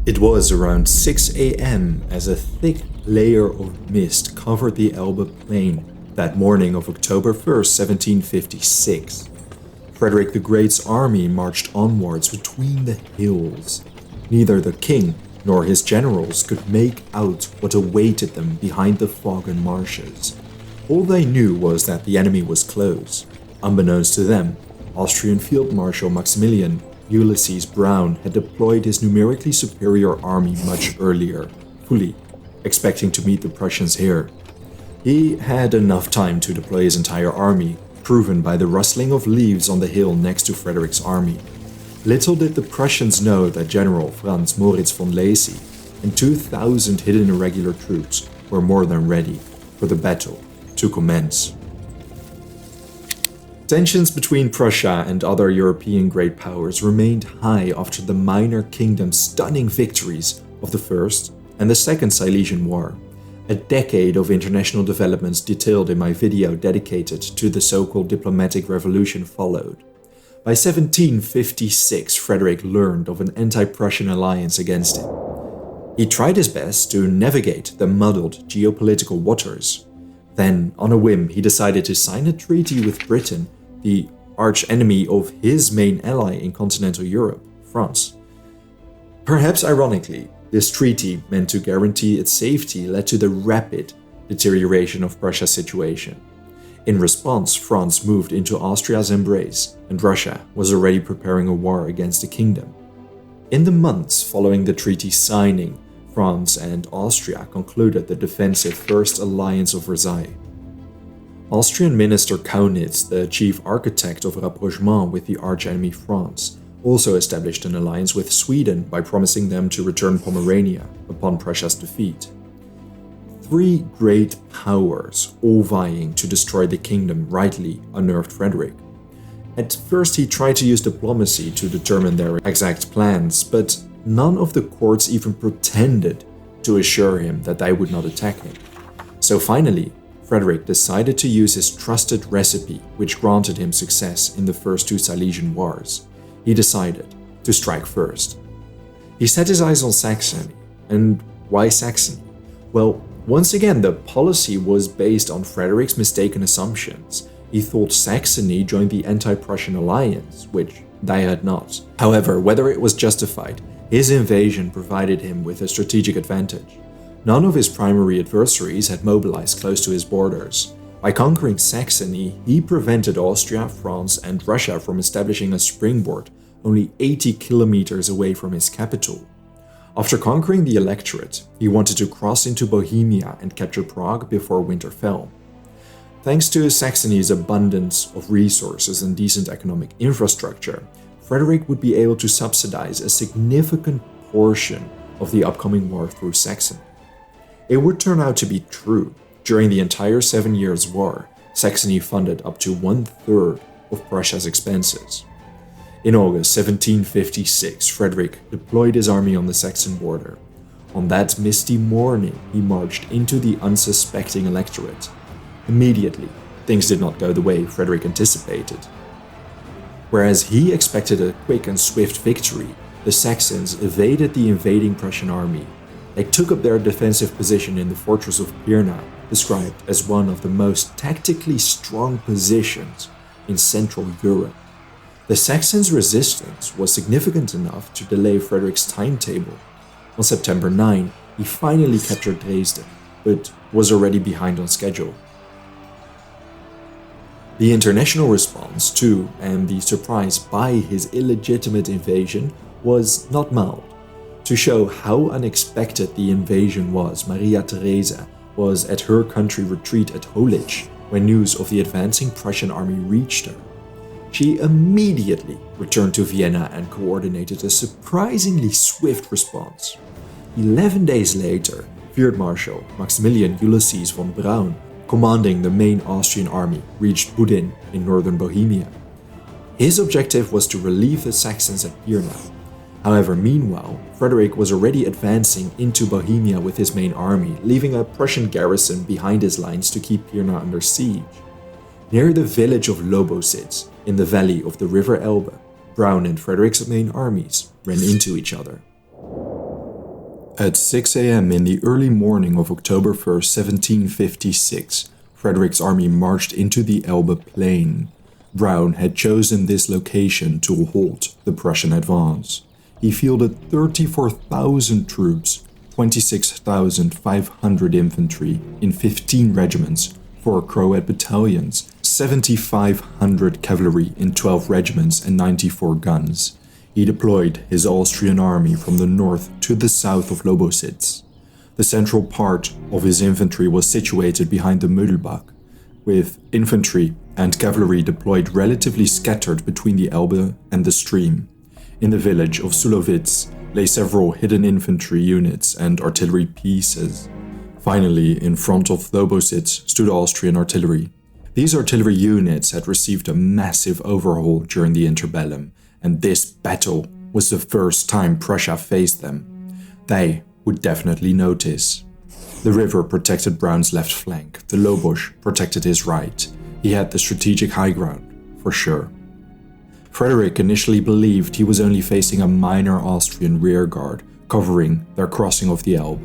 It was around 6 a.m. as a thick layer of mist covered the Elbe plain that morning of October 1st, 1756. Frederick the Great's army marched onwards between the hills. Neither the king nor his generals could make out what awaited them behind the fog and marshes. All they knew was that the enemy was close. Unbeknownst to them, Austrian Field Marshal Maximilian Ulysses Browne had deployed his numerically superior army much earlier, fully expecting to meet the Prussians here. He had enough time to deploy his entire army, proven by the rustling of leaves on the hill next to Frederick's army. Little did the Prussians know that General Franz Moritz von Lacy and 2,000 hidden irregular troops were more than ready for the battle to commence. Tensions between Prussia and other European great powers remained high after the minor kingdoms' stunning victories of the First and the Second Silesian War, a decade of international developments detailed in my video dedicated to the so-called diplomatic revolution followed. By 1756, Frederick learned of an anti-Prussian alliance against him. He tried his best to navigate the muddled geopolitical waters. Then, on a whim, he decided to sign a treaty with Britain, the arch-enemy of his main ally in continental Europe, France. Perhaps ironically, this treaty, meant to guarantee its safety, led to the rapid deterioration of Prussia's situation. In response, France moved into Austria's embrace, and Russia was already preparing a war against the kingdom. In the months following the treaty signing, France and Austria concluded the defensive First Alliance of Versailles. Austrian Minister Kaunitz, the chief architect of rapprochement with the arch-enemy France, also established an alliance with Sweden by promising them to return Pomerania upon Prussia's defeat. Three great powers, all vying to destroy the kingdom, rightly unnerved Frederick. At first he tried to use diplomacy to determine their exact plans, but none of the courts even pretended to assure him that they would not attack him. So finally, Frederick decided to use his trusted recipe, which granted him success in the first two Silesian wars. He decided to strike first. He set his eyes on Saxony. And why Saxony? Well, once again, the policy was based on Frederick's mistaken assumptions. He thought Saxony joined the anti-Prussian alliance, which they had not. However, whether it was justified, his invasion provided him with a strategic advantage. None of his primary adversaries had mobilized close to his borders. By conquering Saxony, he prevented Austria, France, and Russia from establishing a springboard only 80 kilometers away from his capital. After conquering the electorate, he wanted to cross into Bohemia and capture Prague before winter fell. Thanks to Saxony's abundance of resources and decent economic infrastructure, Frederick would be able to subsidize a significant portion of the upcoming war through Saxony. It would turn out to be true. During the entire 7 Years' War, Saxony funded up to 1/3 of Prussia's expenses. In August 1756, Frederick deployed his army on the Saxon border. On that misty morning, he marched into the unsuspecting electorate. Immediately, things did not go the way Frederick anticipated. Whereas he expected a quick and swift victory, the Saxons evaded the invading Prussian army. They took up their defensive position in the fortress of Pirna, described as one of the most tactically strong positions in Central Europe. The Saxons' resistance was significant enough to delay Frederick's timetable. On September 9, he finally captured Dresden, but was already behind on schedule. The international response to, and the surprise by his illegitimate invasion, was not mild. To show how unexpected the invasion was, Maria Theresa was at her country retreat at Holich when news of the advancing Prussian army reached her. She immediately returned to Vienna and coordinated a surprisingly swift response. 11 days later, Field Marshal Maximilian Ulysses von Browne, commanding the main Austrian army, reached Budin in northern Bohemia. His objective was to relieve the Saxons at Pirna. However, meanwhile, Frederick was already advancing into Bohemia with his main army, leaving a Prussian garrison behind his lines to keep Pirna under siege. Near the village of Lobositz, in the valley of the river Elbe, Browne and Frederick's main armies ran into each other. At 6 a.m. in the early morning of October 1st, 1756, Frederick's army marched into the Elbe plain. Browne had chosen this location to halt the Prussian advance. He fielded 34,000 troops, 26,500 infantry in 15 regiments, 4 Croat battalions, 7,500 cavalry in 12 regiments and 94 guns. He deployed his Austrian army from the north to the south of Lobositz. The central part of his infantry was situated behind the Mühlbach, with infantry and cavalry deployed relatively scattered between the Elbe and the stream. In the village of Sulowitz lay several hidden infantry units and artillery pieces. Finally, in front of Lobositz stood Austrian artillery. These artillery units had received a massive overhaul during the interbellum, and this battle was the first time Prussia faced them. They would definitely notice. The river protected Browne's left flank, the Lobusch protected his right. He had the strategic high ground, for sure. Frederick initially believed he was only facing a minor Austrian rearguard, covering their crossing of the Elbe.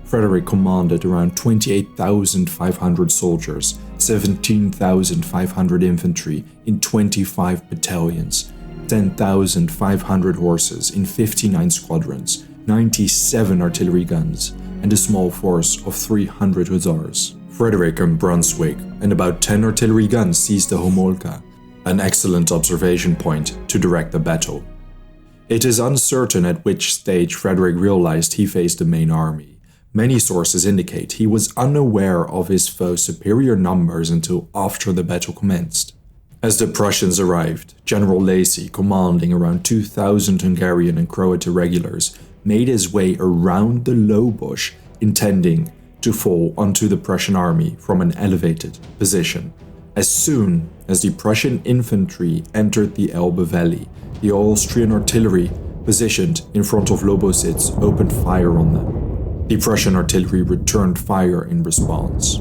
Frederick commanded around 28,500 soldiers, 17,500 infantry in 25 battalions, 10,500 horses in 59 squadrons, 97 artillery guns, and a small force of 300 hussars. Frederick and Brunswick and about 10 artillery guns seized the Homolka, an excellent observation point to direct the battle. It is uncertain at which stage Frederick realized he faced the main army. Many sources indicate he was unaware of his foe's superior numbers until after the battle commenced. As the Prussians arrived, General Lacy, commanding around 2,000 Hungarian and Croat irregulars, made his way around the Lobusch, intending to fall onto the Prussian army from an elevated position. As soon as the Prussian infantry entered the Elbe Valley, the Austrian artillery, positioned in front of Lobositz, opened fire on them. The Prussian artillery returned fire in response.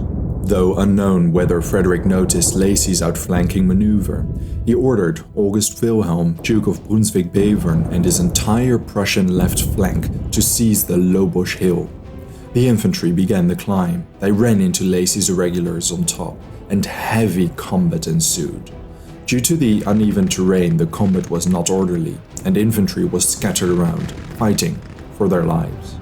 Though unknown whether Frederick noticed Lacy's outflanking maneuver, he ordered August Wilhelm, Duke of Brunswick-Bevern, and his entire Prussian left flank to seize the Lobusch hill. The infantry began the climb. They ran into Lacy's irregulars on top, and heavy combat ensued. Due to the uneven terrain, the combat was not orderly, and infantry was scattered around, fighting for their lives.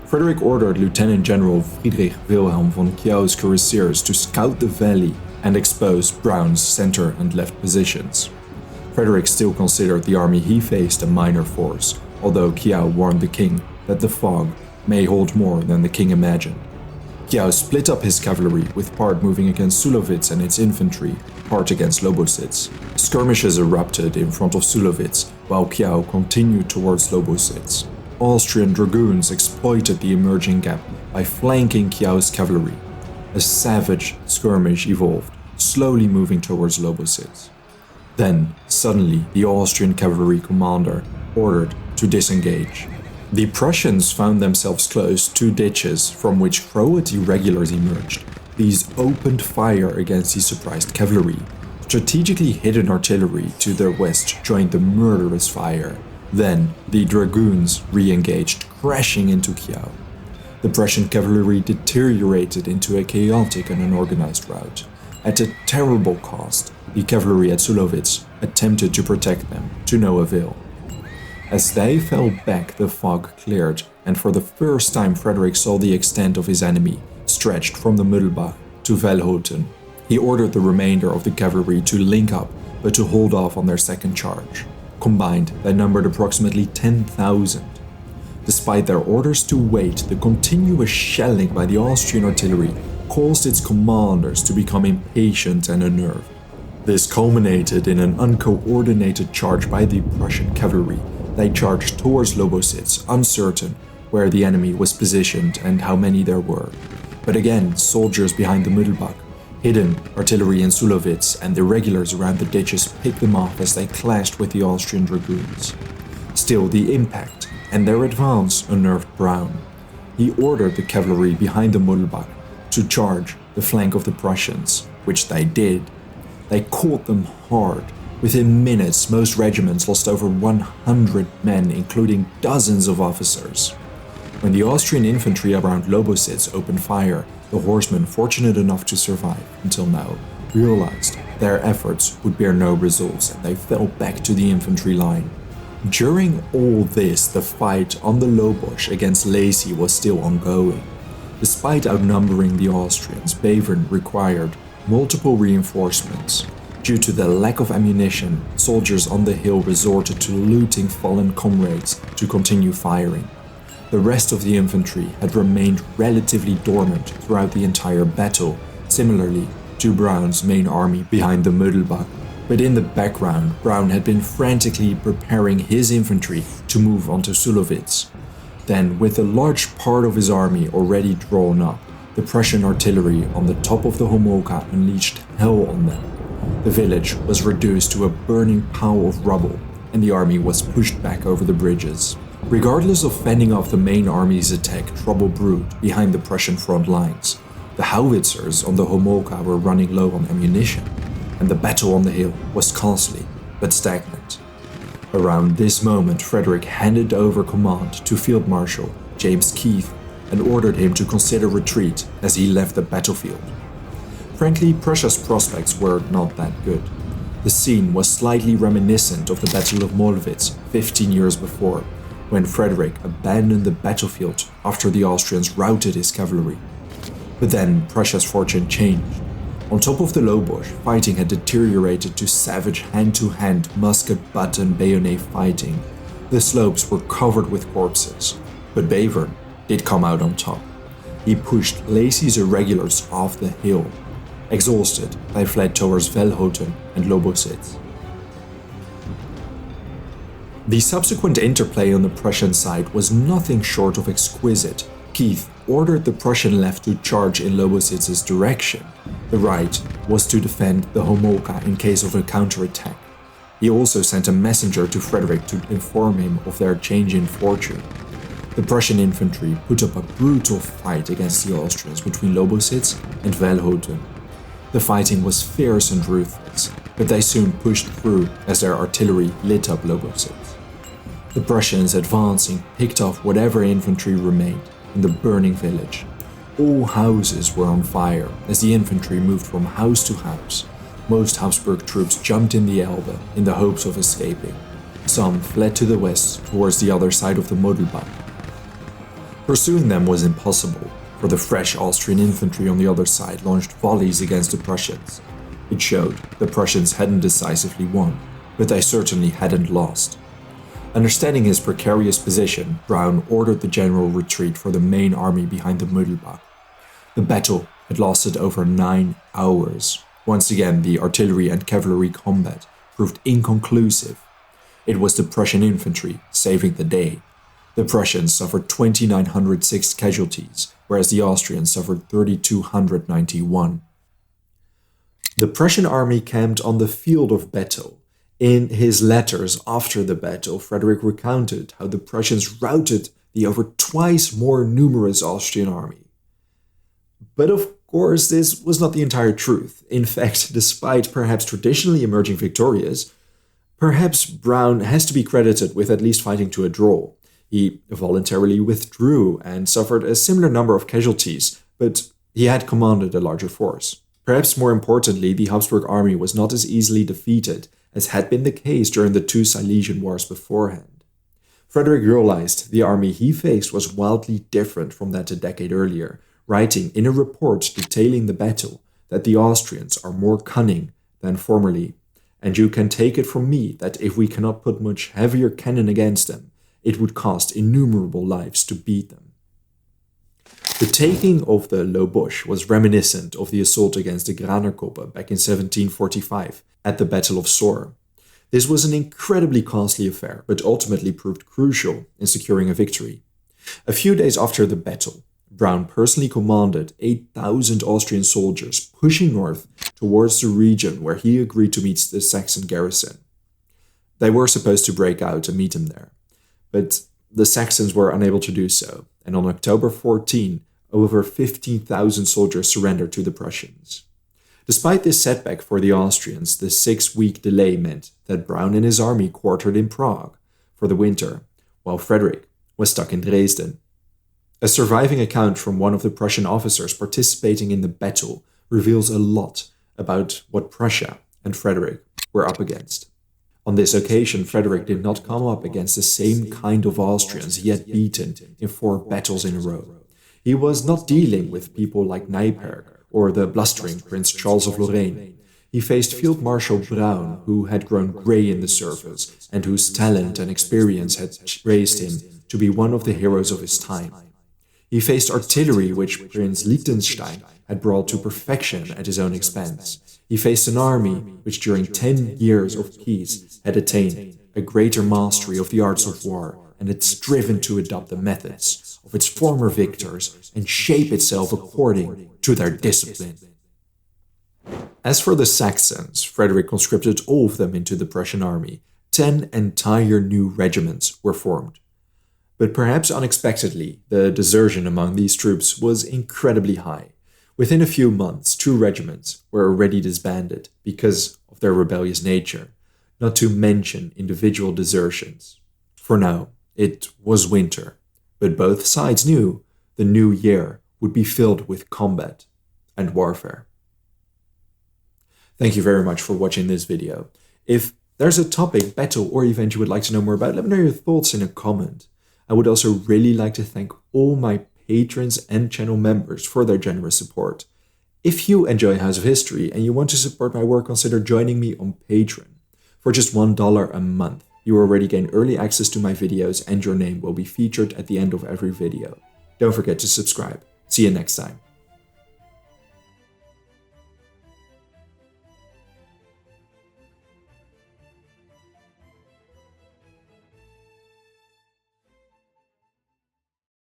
Frederick ordered Lieutenant General Friedrich Wilhelm von Kiau's cuirassiers to scout the valley and expose Browne's center and left positions. Frederick still considered the army he faced a minor force, although Kiau warned the king that the fog may hold more than the king imagined. Kiau split up his cavalry, with part moving against Sulowitz and its infantry, part against Lobositz. Skirmishes erupted in front of Sulowitz, while Kiau continued towards Lobositz. Austrian dragoons exploited the emerging gap by flanking Kiau's cavalry. A savage skirmish evolved, slowly moving towards Lobositz. Then, suddenly, the Austrian cavalry commander ordered to disengage. The Prussians found themselves close to ditches from which Croat irregulars emerged. These opened fire against the surprised cavalry. Strategically hidden artillery to their west joined the murderous fire. Then, the dragoons re-engaged, crashing into Kiau. The Prussian cavalry deteriorated into a chaotic and unorganized rout. At a terrible cost, the cavalry at Sulowitz attempted to protect them, to no avail. As they fell back, the fog cleared, and for the first time Frederick saw the extent of his enemy, stretched from the Mühlbach to Velhouten. He ordered the remainder of the cavalry to link up, but to hold off on their second charge. Combined, they numbered approximately 10,000. Despite their orders to wait, the continuous shelling by the Austrian artillery caused its commanders to become impatient and unnerved. This culminated in an uncoordinated charge by the Prussian cavalry. They charged towards Lobositz, uncertain where the enemy was positioned and how many there were. But again, soldiers behind the Mühlbach, hidden artillery in Sulowitz, and the regulars around the ditches picked them off as they clashed with the Austrian dragoons. Still, the impact and their advance unnerved Browne. He ordered the cavalry behind the Mühlbach to charge the flank of the Prussians, which they did. They caught them hard. Within minutes, most regiments lost over 100 men, including dozens of officers. When the Austrian infantry around Lobositz opened fire, the horsemen fortunate enough to survive until now realized their efforts would bear no results and they fell back to the infantry line. During all this, the fight on the Lobosch against Lacy was still ongoing. Despite outnumbering the Austrians, Bevern required multiple reinforcements. Due to the lack of ammunition, soldiers on the hill resorted to looting fallen comrades to continue firing. The rest of the infantry had remained relatively dormant throughout the entire battle, similarly to Browne's main army behind the Mödelbach. But in the background, Browne had been frantically preparing his infantry to move onto Sulowitz. Then, with a large part of his army already drawn up, the Prussian artillery on the top of the Homolka unleashed hell on them. The village was reduced to a burning pile of rubble, and the army was pushed back over the bridges. Regardless of fending off the main army's attack, trouble brewed behind the Prussian front lines. The howitzers on the Homolka were running low on ammunition, and the battle on the hill was costly but stagnant. Around this moment, Frederick handed over command to Field Marshal James Keith and ordered him to consider retreat as he left the battlefield. Frankly, Prussia's prospects were not that good. The scene was slightly reminiscent of the Battle of Mollwitz 15 years before, when Frederick abandoned the battlefield after the Austrians routed his cavalry. But then Prussia's fortune changed. On top of the Lobosch, fighting had deteriorated to savage hand-to-hand musket butt and bayonet fighting. The slopes were covered with corpses, but Bevern did come out on top. He pushed Lacy's irregulars off the hill. Exhausted, they fled towards Velhoten and Lobositz. The subsequent interplay on the Prussian side was nothing short of exquisite. Keith ordered the Prussian left to charge in Lobositz's direction. The right was to defend the Homolka in case of a counterattack. He also sent a messenger to Frederick to inform him of their change in fortune. The Prussian infantry put up a brutal fight against the Austrians between Lobositz and Velhoten. The fighting was fierce and ruthless, but they soon pushed through as their artillery lit up Lobositz. The Prussians advancing picked off whatever infantry remained in the burning village. All houses were on fire as the infantry moved from house to house. Most Habsburg troops jumped in the Elbe in the hopes of escaping. Some fled to the west towards the other side of the Mödelbach. Pursuing them was impossible, for the fresh Austrian infantry on the other side launched volleys against the Prussians. It showed the Prussians hadn't decisively won, but they certainly hadn't lost. Understanding his precarious position, Browne ordered the general retreat for the main army behind the Mödelbach. The battle had lasted over 9 hours. Once again, the artillery and cavalry combat proved inconclusive. It was the Prussian infantry saving the day. The Prussians suffered 2,906 casualties, whereas the Austrians suffered 3,291. The Prussian army camped on the field of battle. In his letters after the battle, Frederick recounted how the Prussians routed the over twice more numerous Austrian army. But of course, this was not the entire truth. In fact, despite perhaps traditionally emerging victorious, perhaps Browne has to be credited with at least fighting to a draw. He voluntarily withdrew and suffered a similar number of casualties, but he had commanded a larger force. Perhaps more importantly, the Habsburg army was not as easily defeated as had been the case during the 2 Silesian wars beforehand. Frederick realized the army he faced was wildly different from that a decade earlier, writing in a report detailing the battle that the Austrians are more cunning than formerly, and you can take it from me that if we cannot put much heavier cannon against them, it would cost innumerable lives to beat them. The taking of the Lobosch was reminiscent of the assault against the Granerkoppe back in 1745 at the Battle of Soor. This was an incredibly costly affair, but ultimately proved crucial in securing a victory. A few days after the battle, Browne personally commanded 8,000 Austrian soldiers pushing north towards the region where he agreed to meet the Saxon garrison. They were supposed to break out and meet him there, but the Saxons were unable to do so, and on October 14, over 15,000 soldiers surrendered to the Prussians. Despite this setback for the Austrians, the 6-week delay meant that Browne and his army quartered in Prague for the winter, while Frederick was stuck in Dresden. A surviving account from one of the Prussian officers participating in the battle reveals a lot about what Prussia and Frederick were up against. On this occasion, Frederick did not come up against the same kind of Austrians he had beaten in 4 battles in a row. He was not dealing with people like Nijperg or the blustering Prince Charles of Lorraine. He faced Field Marshal Browne, who had grown grey in the service and whose talent and experience had raised him to be one of the heroes of his time. He faced artillery which Prince Liechtenstein had brought to perfection at his own expense. He faced an army which during 10 years of peace had attained a greater mastery of the arts of war and had striven to adopt the methods of its former victors and shape itself according to their discipline. As for the Saxons, Frederick conscripted all of them into the Prussian army. 10 entire new regiments were formed. But perhaps unexpectedly, the desertion among these troops was incredibly high. Within a few months, 2 regiments were already disbanded because of their rebellious nature, not to mention individual desertions. For now, it was winter, but both sides knew the new year would be filled with combat and warfare. Thank you very much for watching this video. If there's a topic, battle, or event you would like to know more about, let me know your thoughts in a comment. I would also really like to thank all my patrons and channel members for their generous support. If you enjoy House of History and you want to support my work, consider joining me on Patreon. For just $1 a month, you already gain early access to my videos and your name will be featured at the end of every video. Don't forget to subscribe. See you next time.